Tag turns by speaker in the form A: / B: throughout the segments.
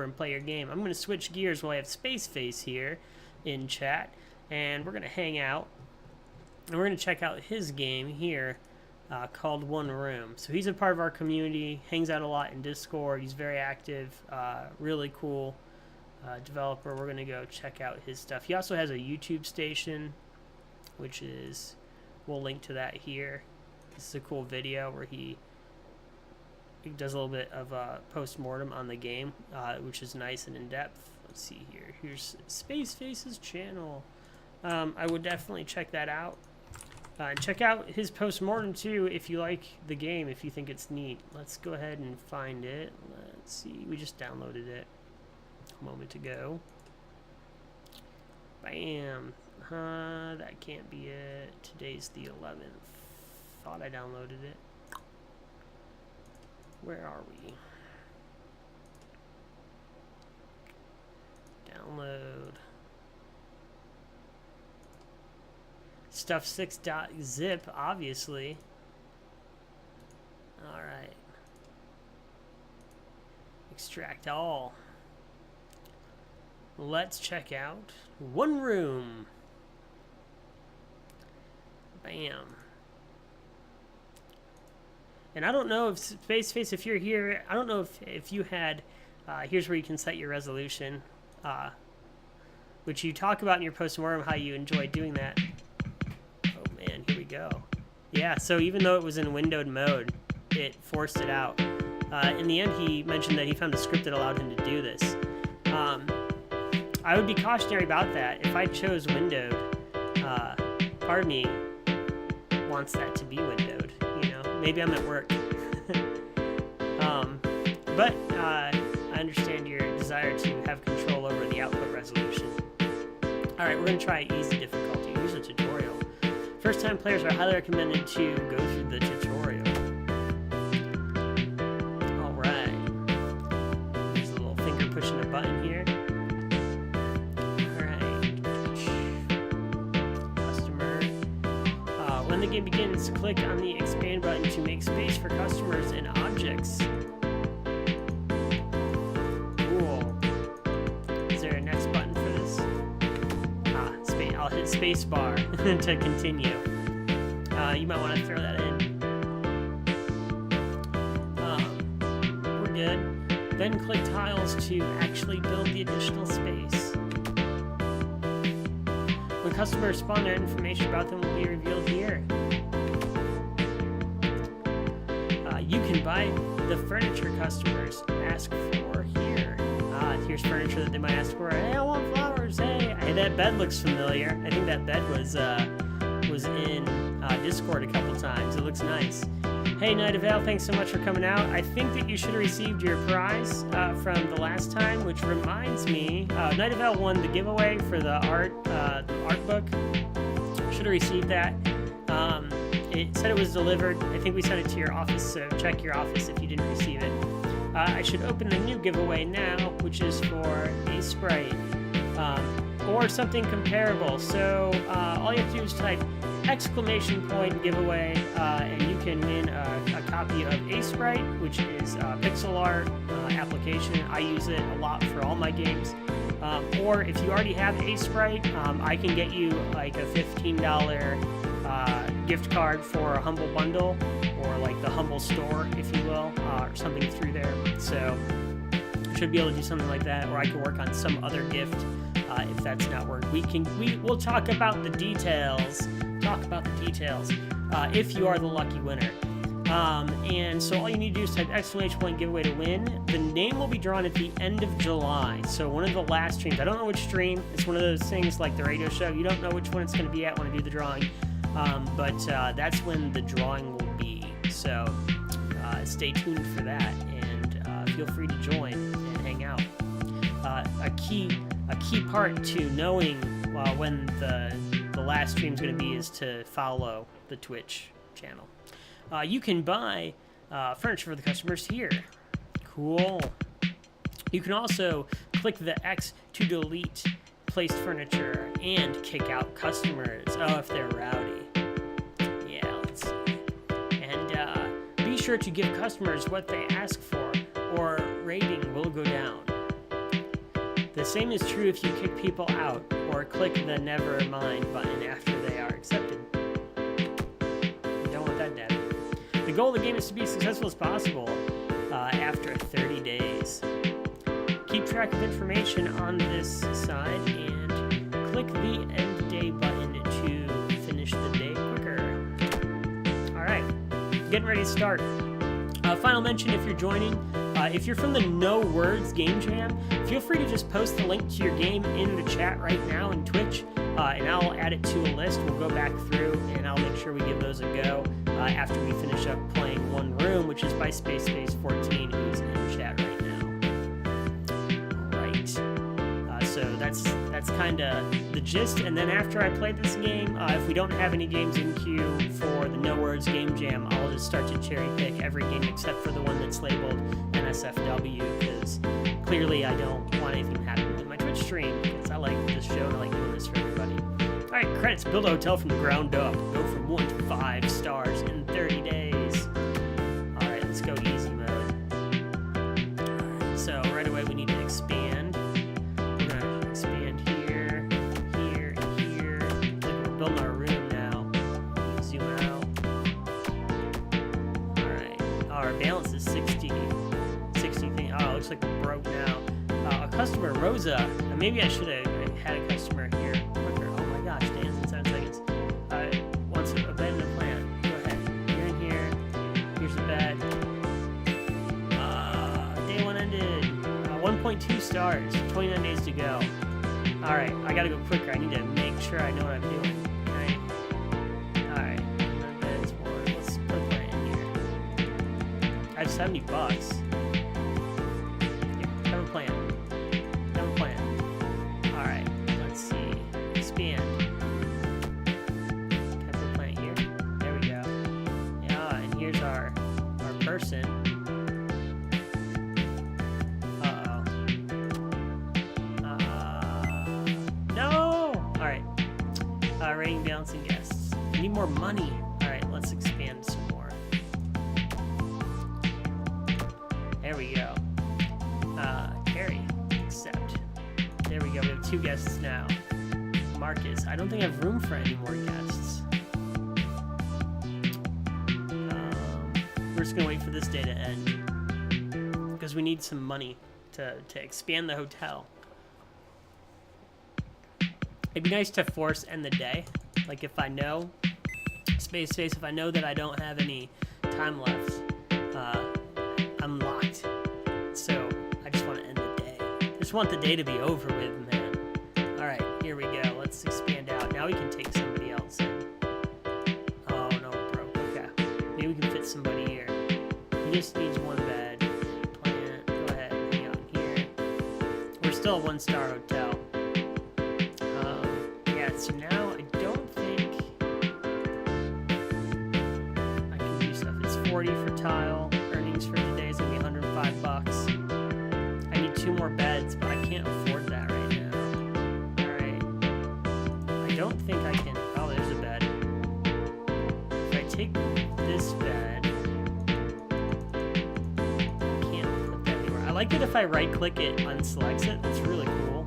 A: and play your game. I'm going to switch gears while I have Space Face here in chat, and we're going to hang out, and we're going to check out his game here called One Room. So he's a part of our community, hangs out a lot in Discord. He's very active, really cool developer. We're going to go check out his stuff. He also has a YouTube station, which is, we'll link to that here. This is a cool video where he does a little bit of post-mortem on the game, which is nice and in-depth. Let's see here. Here's Space Face's channel. I would definitely check that out. Check out his post-mortem too if you like the game, if you think it's neat. Let's go ahead and find it. Let's see. We just downloaded it a moment ago. Bam. That can't be it. Today's the 11th. Thought I downloaded it. Where are we? Download. Stuff6.zip, obviously. Alright. Extract all. Let's check out One Room. Bam. And I don't know if Space Face, if you're here, I don't know if you had, here's where you can set your resolution, which you talk about in your post-mortem, how you enjoy doing that. Oh man, here we go. Yeah, so even though it was in windowed mode, it forced it out. In the end, he mentioned that he found a script that allowed him to do this. I would be cautionary about that. If I chose windowed, part of me wants that to be windowed. Maybe I'm at work. But I understand your desire to have control over the output resolution. Alright, we're going to try easy difficulty. Here's a tutorial. First time players are highly recommended to go through the tutorial. Alright. There's a little finger pushing a button here. Alright. Customer. When the game begins, click on the expand button to make space for customers and objects. Cool. Is there a next button for this? Space. I'll hit space bar to continue. You might want to throw that in. We're good. Then click tiles to actually build the additional space. When customers spawn, their information about them will be revealed here. You can buy the furniture customers ask for here. Here's furniture that they might ask for. Hey, I want flowers. Hey, that bed looks familiar. I think that bed was in Discord a couple times. It looks nice. Hey, Night of Vale, thanks so much for coming out. I think that you should have received your prize from the last time, which reminds me, Night of Vale won the giveaway for the art book. Should have received that. It said it was delivered. I think we sent it to your office, so check your office if you didn't receive it. I should open the new giveaway now, which is for a Sprite or something comparable. So all you have to do is type exclamation point giveaway, and you can win a copy of A Sprite, which is a pixel art application. I use it a lot for all my games. Or if you already have A Sprite, I can get you like a $15 gift card for a Humble Bundle, or like the Humble Store, if you will, or something through there. So should be able to do something like that, or I can work on some other gift if that's not work. We'll talk about the details. If you are the lucky winner. And so all you need to do is type exclamation point giveaway to win. The name will be drawn at the end of July. So one of the last streams. I don't know which stream. It's one of those things like the radio show. You don't know which one it's going to be at when I do the drawing. But that's when the drawing will be. So stay tuned for that, and feel free to join and hang out. A key part to knowing when the last stream is going to be is to follow the Twitch channel. You can buy furniture for the customers here. Cool. You can also click the X to delete placed furniture and kick out customers. Oh, if they're rowdy. Yeah, let's see. And be sure to give customers what they ask for, or rating will go down. The same is true if you kick people out or click the never mind button after they are accepted. You don't want that data. The goal of the game is to be as successful as possible after 30 days. Keep track of information on this side and click the end day button to finish the day quicker. Alright, getting ready to start. Final mention if you're joining, if you're from the No Words Game Jam, feel free to just post the link to your game in the chat right now in Twitch, and I'll add it to a list. We'll go back through and I'll make sure we give those a go after we finish up playing One Room, which is by Space 14, who's in chat right now. Right. So that's kind of the gist. And then after I play this game, if we don't have any games in queue for the No Words Game Jam, I'll just start to cherry pick every game except for the one that's labeled NSFW, because clearly I don't want anything to happen with my Twitch stream, because I like this show and I like doing this for everybody. Alright, credits. Build a hotel from the ground up. Go from 1 to 5 stars in 30 days. Alright, let's go easy mode. Alright, so right away we need to expand. We're going to expand here, here, and here. We're building our room now. Zoom out. Alright, our balance is 60 thing. Oh, it looks like we're broke now. A customer, Rosa. Maybe I should have had a customer here quicker. Oh my gosh, dance in 7 seconds. Wants a bed and a plant. Go ahead. You're in here. Here's the bed. Day 1 ended. 1.2 stars. 29 days to go. Alright, I gotta go quicker. I need to make sure I know what I'm doing. Alright. Bed's more. Let's put a plant in here. I have $70. Have a plan. Alright, let's see. Expand. Can I put a plant here? There we go. Yeah, and here's our person. Uh-oh. No! Alright. Rating, balance, and guests. We need more money. Alright, let's expand some more. There we go. Carrie, accept. There we go, we have 2 guests now. Marcus, I don't think I have room for any more guests. We're just gonna wait for this day to end, because we need some money to expand the hotel. It'd be nice to force end the day. Like if I know, space, if I know that I don't have any time left, I'm locked. So I just want to end the day. I just want the day to be over with, man. Alright, here we go. Let's expand out. Now we can take somebody else in. Oh no, it broke. Okay. Maybe we can fit somebody here. He just needs 1 bed. Plant. Go ahead, hang out here. We're still a 1-star hotel. Yeah, so now I don't think I can do stuff. It's 40 for tile. Earnings for today is gonna be $105. I need 2 more beds, but I can't afford that right now. Alright. I don't think I can. Oh, there's a bed. If I take this bed, I can't put that anywhere. I like it if I right click it, unselects it. That's really cool.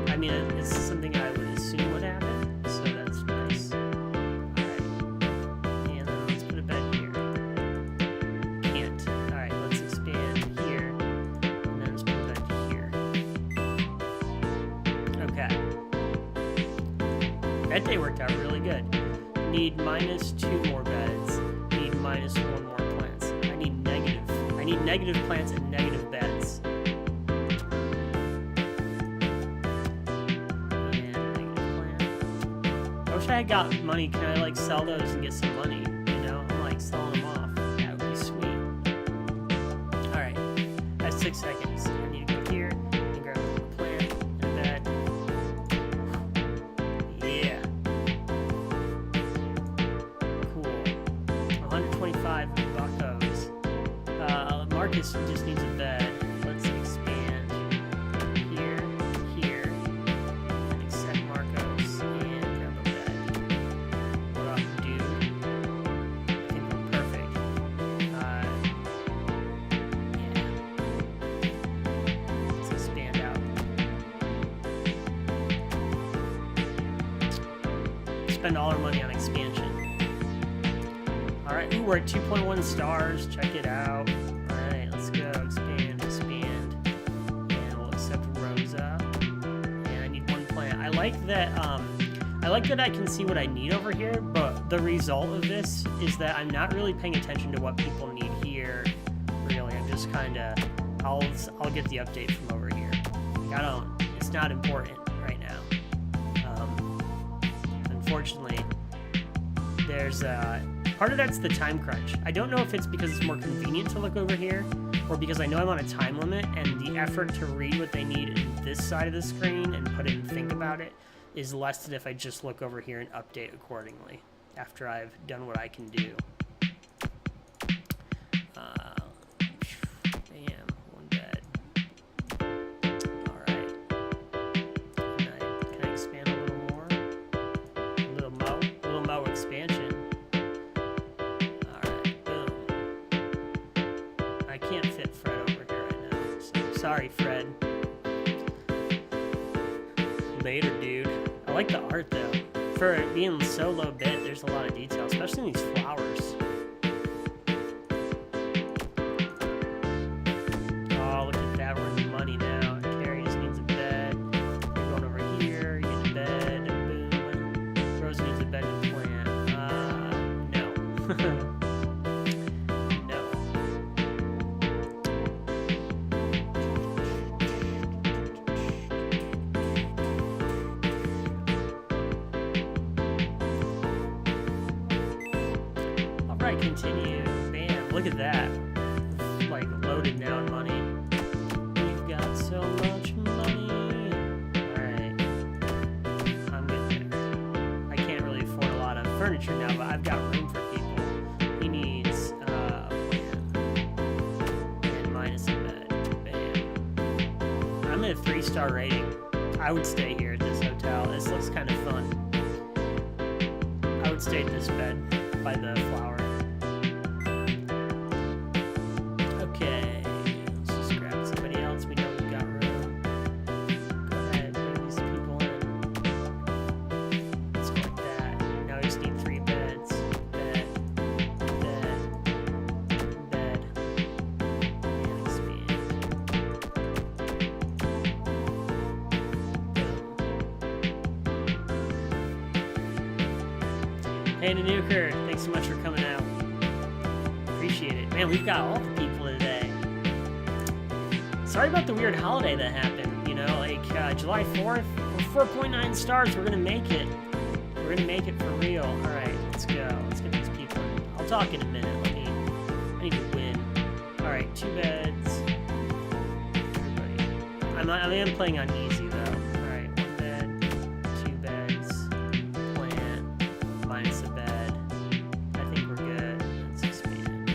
A: I mean, it's something I would assume would happen, so that's nice. Alright. And then let's put a bed here. Can't. Alright, let's expand here. And then let's put a bed here. Okay. That day worked out really good. Need -2 more beds. Need -1 more plants. I need negative plants and negative beds. I got money. Can I like sell those and get some money? You know, I'm like selling them off. That would be sweet. Alright, that's 6 seconds. I need to go here and grab a plant and a bed. Yeah. Cool. 125 buckos. Marcus just needs a bed. Let's expand here, here, and accept Marcos and grab a bed. What up, dude? I think we're perfect. Yeah. spend all our money on expansion. All right, ooh, we're at 2.1 stars. Check it out. All right, let's go. Expand, and we'll accept Rosa. And I need 1 plant. I like that. I like that I can see what I need over here, but the result of this is that I'm not really paying attention to what people need here. Really, I'm just kind of. I'll get the update from over here. It's not important right now. Unfortunately, there's part of that's the time crunch. I don't know if it's because it's more convenient to look over here, or because I know I'm on a time limit and the effort to read what they need in this side of the screen and put it and think about it is less than if I just look over here and update accordingly after I've done what I can do. Sorry, Fred. Later, dude. I like the art, though. For it being so low bit, there's a lot of detail, especially in these flowers. Oh, look at that. We're in money now. Carrie just needs a bed. You're going over here. You get a bed. Boom. Rose needs a bed to plant. No. Continue. Bam. Look at that. Like, loaded now in money. We've got so much money. Alright. I'm good there. I can't really afford a lot of furniture now, but I've got room for people. He needs a plan. And minus a bed. Bam. I'm at a 3-star rating. I would stay here at this hotel. This looks kind of fun. I would stay at this bed by the flower. Hey, Nanuker, thanks so much for coming out. Appreciate it. Man, we've got all the people today. Sorry about the weird holiday that happened. You know, like July 4th, we're 4.9 stars. We're gonna make it. We're gonna make it for real. All right, let's go. Let's get these people in. I'll talk in a minute. I need to win. All right, 2 beds. Everybody. I am playing on easy though. All right, 1 bed, 2 beds, plant, minus a bed. I think we're good. Let's expand.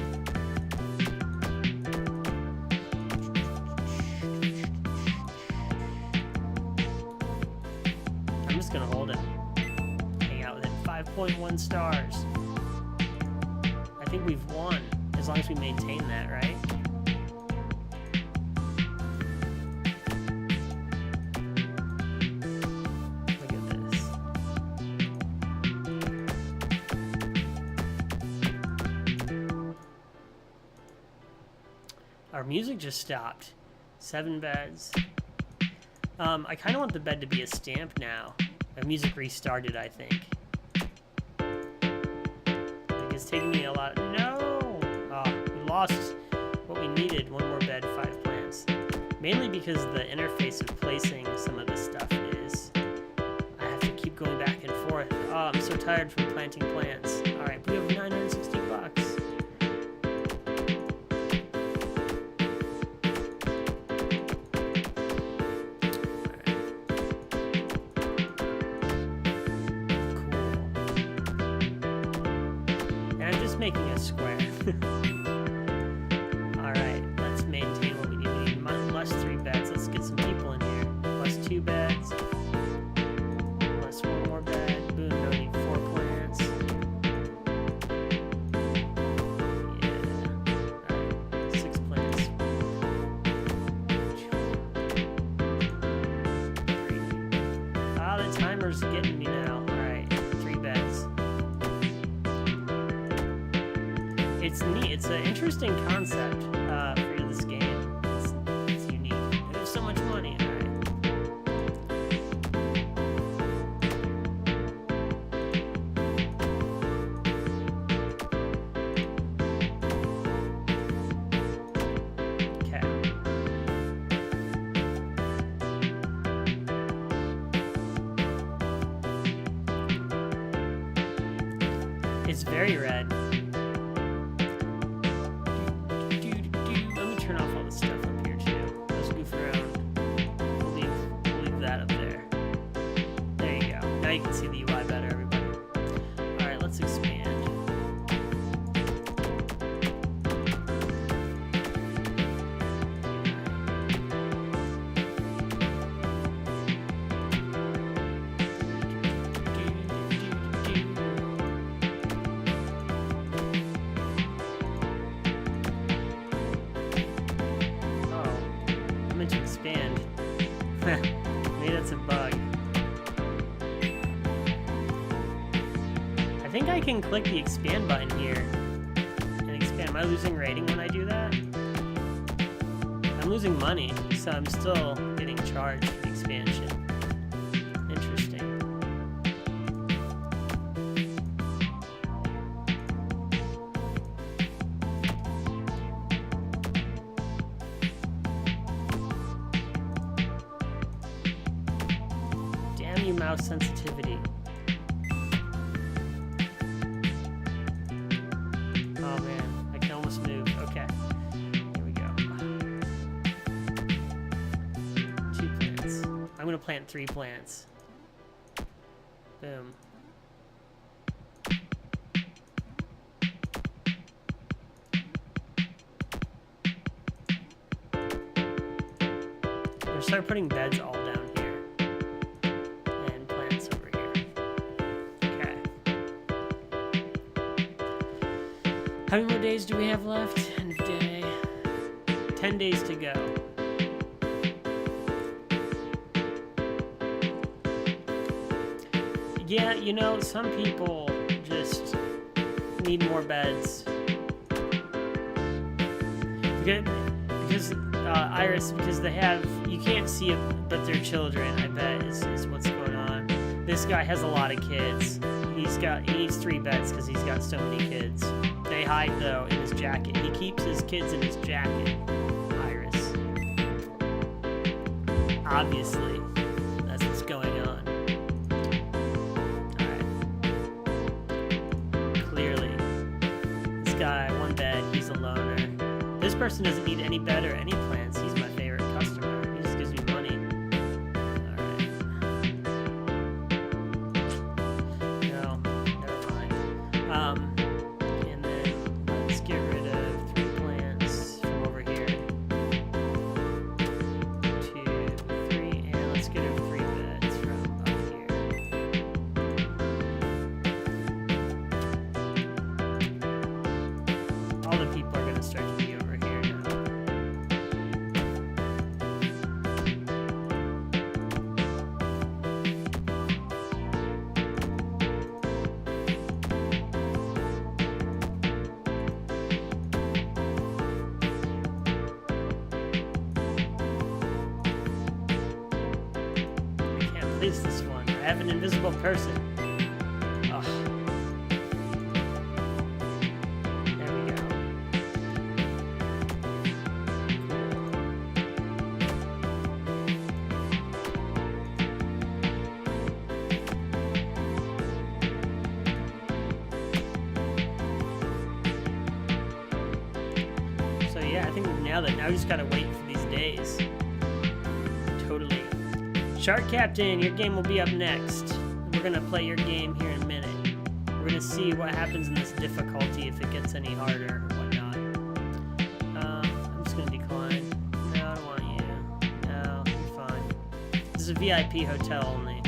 A: I'm just gonna hold it. Hang out with it. 5.1 stars. I think we've won as long as we maintain that, right? Look at this. Our music just stopped. 7 beds. I kind of want the bed to be a stamp now. The music restarted, I think. It's taking me a lot. No! We lost what we needed. 1 more bed, 5 plants. Mainly because the interface of placing some of this stuff is... I have to keep going back and forth. Oh, I'm so tired from planting plants. Alright, we have 960 bucks. Making a square. Alright, let's maintain what we need. We need plus 3 beds. Let's get some people in here. Plus 2 beds. Plus 1 more bed. Boom, no need 4 plants. Yeah. Alright, 6 plants. 3. Ah, the timer's getting me now. Alright, 3 beds. It's an interesting concept for this game. It's unique. There's so much money. All right. Okay. It's very red. Let me turn off all the stuff up here too. Let's goof around. We'll leave that up there. There you go. Now you can see the UI better, everybody. Alright, let's expand. Expand. Maybe that's a bug. I think I can click the expand button here and expand. Am I losing rating when I do that? I'm losing money, so I'm still getting charged for the expansion. Interesting. Mouse sensitivity. Oh man, I can almost move. Okay, here we go. 2 plants. I'm gonna plant 3 plants. Boom. I'm gonna start putting beds all down here. How many more days do we have left? End of day. 10 days to go. Yeah, you know, some people just need more beds. Because Iris, because they have, you can't see it, but they're children, I bet, is what's going on. This guy has a lot of kids. He needs 3 beds because he's got so many kids. They hide, though, in his jacket. He keeps his kids in his jacket. Iris. Obviously, that's what's going on. Alright. Clearly. This guy, 1 bed, he's a loner. This person doesn't need any bed or any plants. He's my favorite customer. He just gives me money. Alright. No, never mind. Get rid of 3 plants from over here. 2, 3, and let's get rid of 3 beds from up here. All the people are going to start to be over here now. Place this one. I have an invisible person. Ugh. There we go. So yeah, I think we've nailed it. Now we just gotta wait for these days. Totally. Shark Captain, your game will be up next. We're gonna play your game here in a minute. We're gonna see what happens in this difficulty, if it gets any harder or whatnot. I'm just gonna decline. No, I don't want you. No, you're fine. This is a VIP hotel only.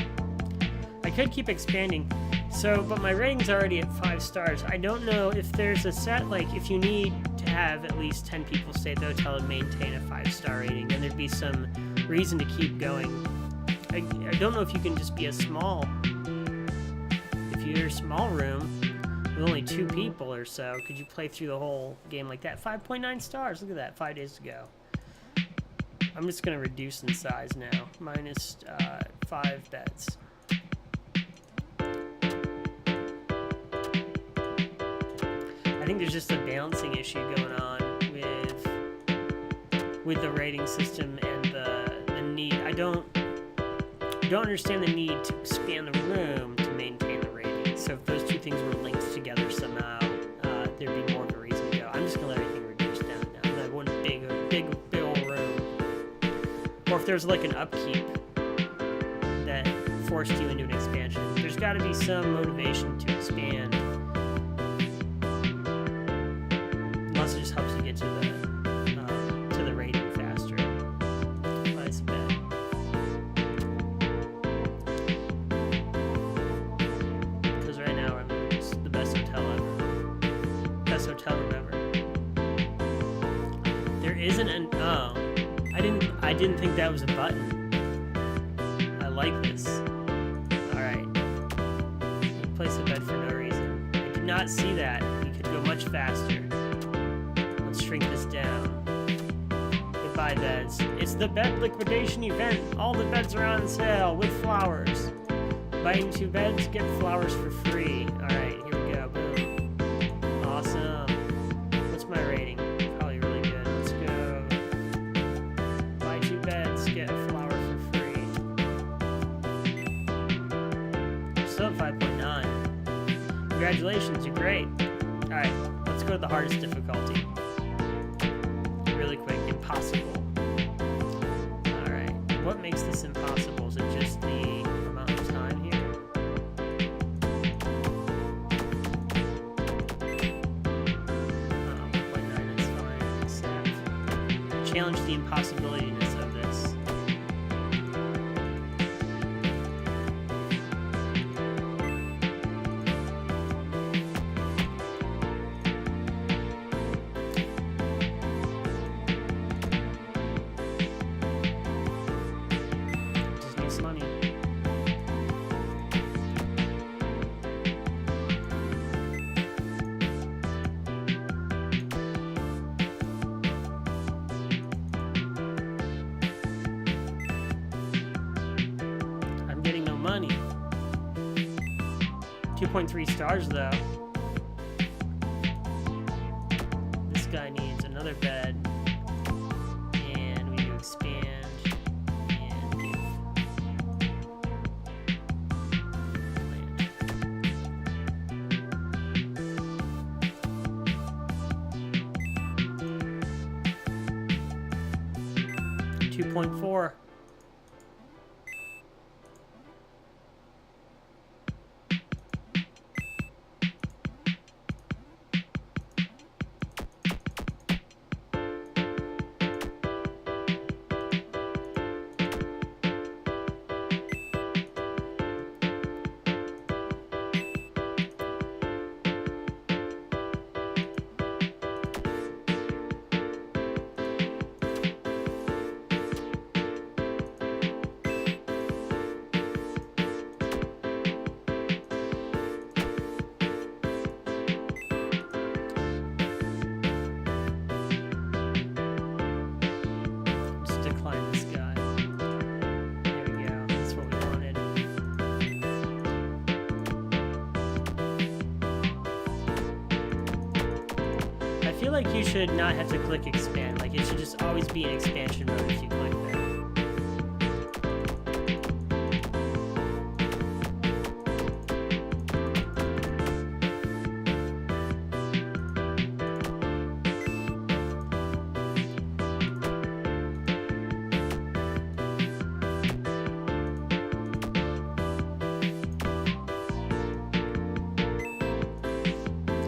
A: I could keep expanding. So, but my rating's already at 5 stars. I don't know if there's a set, like if you need to have at least 10 people stay at the hotel and maintain a 5-star rating, then there'd be some reason to keep going. I don't know if you can just be a small, if you're a small room with only 2 people or so, could you play through the whole game like that? 5.9 stars. Look at that. 5 days ago. I'm just going to reduce in size now. Minus 5 beds. I think there's just a balancing issue going on with the rating system and the need. I don't understand the need to expand the room to maintain the rating. So if those 2 things were linked together somehow, there'd be more of a reason to go. I'm just gonna let everything reduce down now. That one big old room. Or if there's like an upkeep that forced you into an expansion, there's got to be some motivation to expand. Unless it just helps you get to the rating faster. Nice bed. Because right now it's the best hotel ever. Best hotel room ever. There isn't an I didn't think that was a button. I like this. Alright. Place a bed for no reason. I did not see that. You could go much faster. Let's shrink this down. Goodbye beds. It's the bed liquidation event. All the beds are on sale with flowers. Buying 2 beds, get flowers for free. Alright, here we go. Boom. Awesome. What's my rating? Probably really good. Let's go. Buy 2 beds, get a flower for free. Still at 5.9. Congratulations, you're great. Alright, let's go to the hardest difficulty. Really quick, impossible. Alright, what makes this impossible? Is it just the amount of time here? Oh, 1.9 is fine. Accept. Challenge the impossibilityness of this. Money. I'm getting no money. 2.3 stars though. This guy needs another bed. And we do expand. 2.4. I feel like you should not have to click expand. Like, it should just always be in expansion mode if you click there.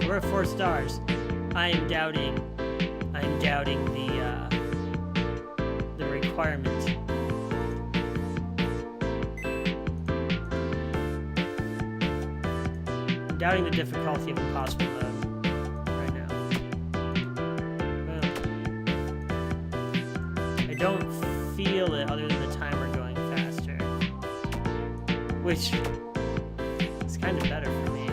A: We're at 4 stars. I am doubting the requirement. I'm doubting the difficulty of impossible mode right now. Boom. I don't feel it other than the timer going faster, which is kind of better for me.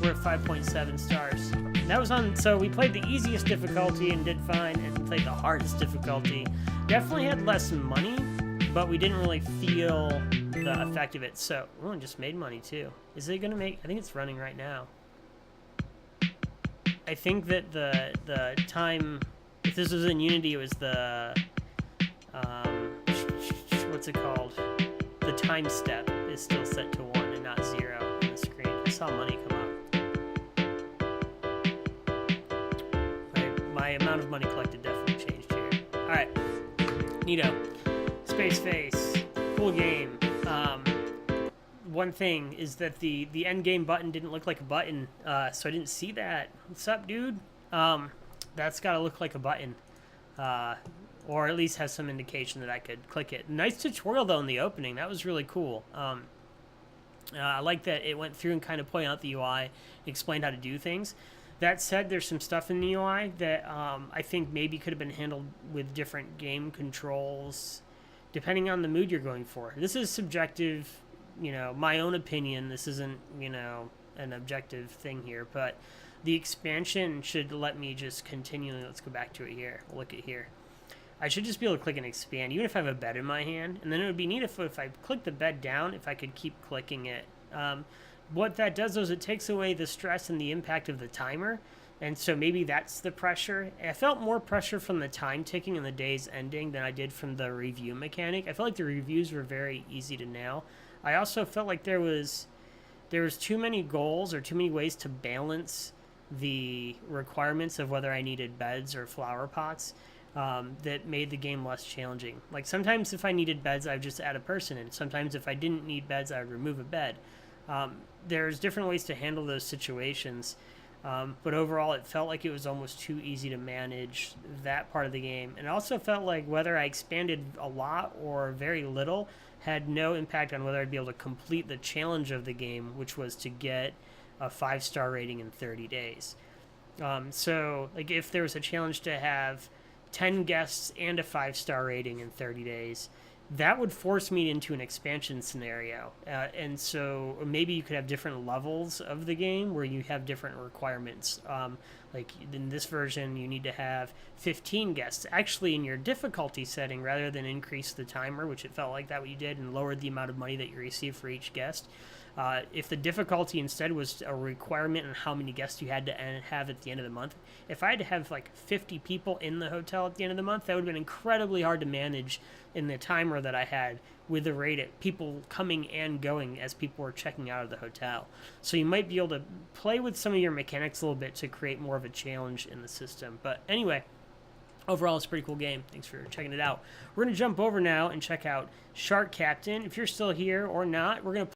A: we're at 5.7 stars. That was on, so we played the easiest difficulty and did fine, and played the hardest difficulty. Definitely had less money, but we didn't really feel the effect of it. So, oh, and just made money too. Is it gonna make, I think it's running right now. I think that the time, if this was in Unity, it was the, what's it called? The time step is still set to 1 and not 0 on the screen. I saw money come up. My amount of money collected definitely changed here. Alright. Neato. Space Face. Cool game. One thing is that the end game button didn't look like a button, so I didn't see that. What's up, dude? That's gotta look like a button. Or at least has some indication that I could click it. Nice tutorial, though, in the opening. That was really cool. I like that it went through and kind of pointed out the UI, explained how to do things. That said, there's some stuff in the UI that I think maybe could have been handled with different game controls, depending on the mood you're going for. This is subjective, you know, my own opinion. This isn't, you know, an objective thing here, but the expansion should let me just continually, let's go back to it here, look at here. I should just be able to click and expand, even if I have a bed in my hand, and then it would be neat if I click the bed down, if I could keep clicking it. What that does is it takes away the stress and the impact of the timer, and so maybe that's the pressure. I felt more pressure from the time ticking and the days ending than I did from the review mechanic. I felt like the reviews were very easy to nail. I also felt like there was too many goals or too many ways to balance the requirements of whether I needed beds or flower pots that made the game less challenging. Like sometimes if I needed beds, I would just add a person in. Sometimes if I didn't need beds, I would remove a bed. There's different ways to handle those situations, but overall it felt like it was almost too easy to manage that part of the game. And it also felt like whether I expanded a lot or very little had no impact on whether I'd be able to complete the challenge of the game, which was to get a 5-star rating in 30 days. So like if there was a challenge to have 10 guests and a 5-star rating in 30 days, that would force me into an expansion scenario. And so maybe you could have different levels of the game where you have different requirements. Like in this version, you need to have 15 guests actually in your difficulty setting rather than increase the timer, which it felt like that what you did, and lowered the amount of money that you receive for each guest. If the difficulty instead was a requirement on how many guests you had to have at the end of the month, if I had to have like 50 people in the hotel at the end of the month, that would have been incredibly hard to manage in the timer that I had with the rate of people coming and going as people were checking out of the hotel. So you might be able to play with some of your mechanics a little bit to create more of a challenge in the system. But anyway, overall, it's a pretty cool game. Thanks for checking it out. We're going to jump over now and check out Shark Captain. If you're still here or not, we're going to